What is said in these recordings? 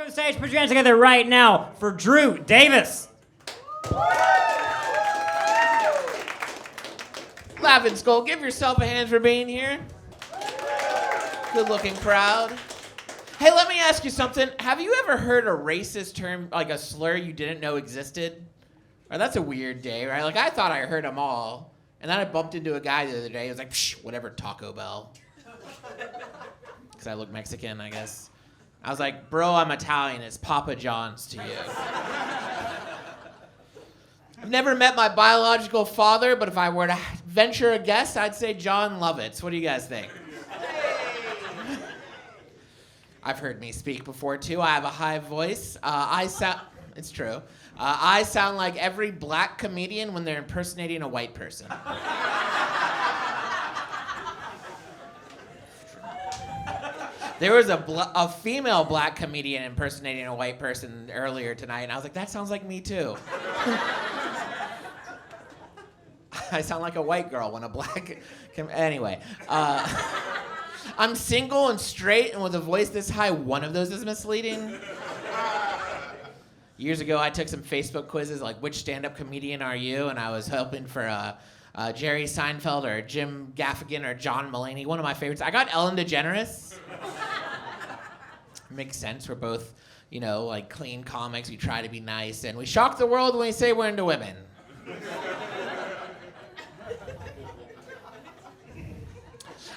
Welcome to the stage. Put your hands together right now for Drew Davis. Laughing Skull, give yourself a hand for being here. Good looking crowd. Hey, let me ask you something. Have you ever heard a racist term, like a slur you didn't know existed? Or that's a weird day, right? Like, I thought I heard them all. And then I bumped into a guy the other day. He was like, psh, whatever, Taco Bell. Because I look Mexican, I guess. I was like, bro, I'm Italian. It's Papa John's to you. I've never met my biological father, but if I were to venture a guess, I'd say John Lovitz. What do you guys think? I've heard me speak before, too. I have a high voice. It's true. I sound like every black comedian when they're impersonating a white person. There was a female black comedian impersonating a white person earlier tonight, and I was like, that sounds like me, too. I sound like a white girl when a black... Anyway. I'm single and straight, and with a voice this high, one of those is misleading. Years ago, I took some Facebook quizzes, like, which stand-up comedian are you? And I was hoping for Jerry Seinfeld or Jim Gaffigan or John Mulaney, one of my favorites. I got Ellen DeGeneres. Makes sense. We're both, like clean comics. We try to be nice, and we shock the world when we say we're into women.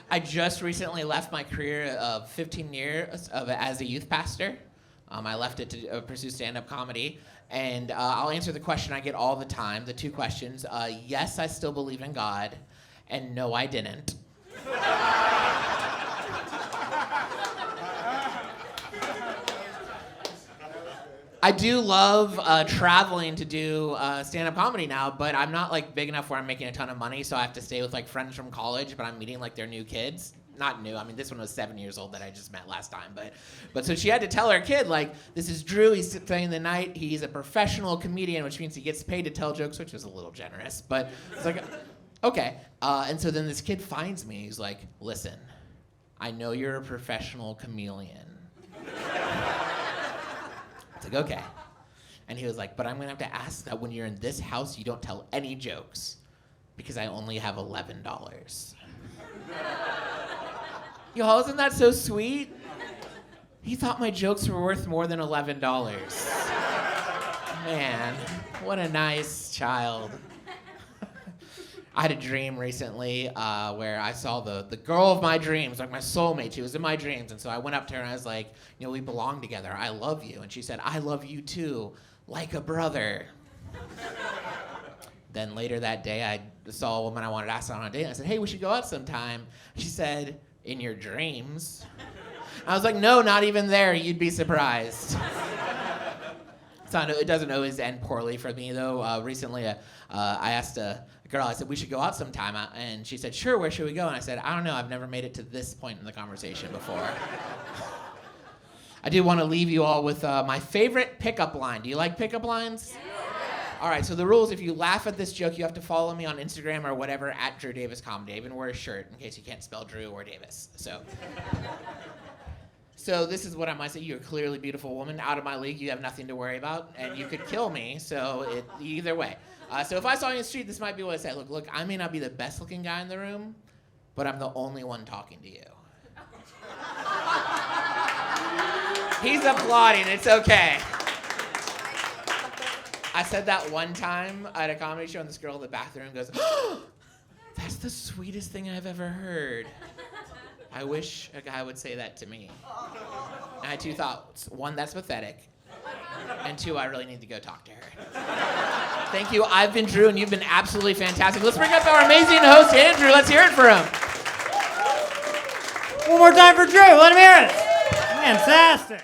I just recently left my career of 15 years as a youth pastor. I left it to pursue stand-up comedy, and I'll answer the question I get all the time, the two questions. Yes, I still believe in God, and no, I didn't. I do love traveling to do stand-up comedy now, but I'm not like big enough where I'm making a ton of money, so I have to stay with like friends from college, but I'm meeting like their new kids. Not new, I mean, this one was 7 years old that I just met last time, but so she had to tell her kid, like, this is Drew, he's playing the night, he's a professional comedian, which means he gets paid to tell jokes, which is a little generous, but it's like, okay. And so then this kid finds me, he's like, listen, I know you're a professional chameleon. It's like, okay. And he was like, but I'm gonna have to ask that when you're in this house, you don't tell any jokes because I only have $11. Y'all, isn't that so sweet? He thought my jokes were worth more than $11. Man, what a nice child. I had a dream recently where I saw the girl of my dreams, like my soulmate. She was in my dreams. And so I went up to her and I was like, we belong together. I love you. And she said, I love you too, like a brother. Then later that day, I saw a woman I wanted to ask out on a date. And I said, hey, we should go out sometime. She said, in your dreams? I was like, no, not even there. You'd be surprised. It doesn't always end poorly for me, though. Recently, I asked a girl, I said, we should go out sometime. And she said, sure, where should we go? And I said, I don't know. I've never made it to this point in the conversation before. I do want to leave you all with my favorite pickup line. Do you like pickup lines? Yeah. All right, so the rules, if you laugh at this joke, you have to follow me on Instagram or whatever, at Drew Davis Comedy. I even wear a shirt in case you can't spell Drew or Davis. So this is what I might say. You're a clearly beautiful woman. Out of my league, you have nothing to worry about, and you could kill me, so either way. So if I saw you in the street, this might be what I say. Look, I may not be the best-looking guy in the room, but I'm the only one talking to you. He's applauding. It's okay. I said that one time at a comedy show, and this girl in the bathroom goes, oh, that's the sweetest thing I've ever heard. I wish a guy would say that to me. And I had two thoughts. One, that's pathetic. And two, I really need to go talk to her. Thank you. I've been Drew, and you've been absolutely fantastic. Let's bring up our amazing host, Andrew. Let's hear it for him. One more time for Drew. Let him hear it. Fantastic.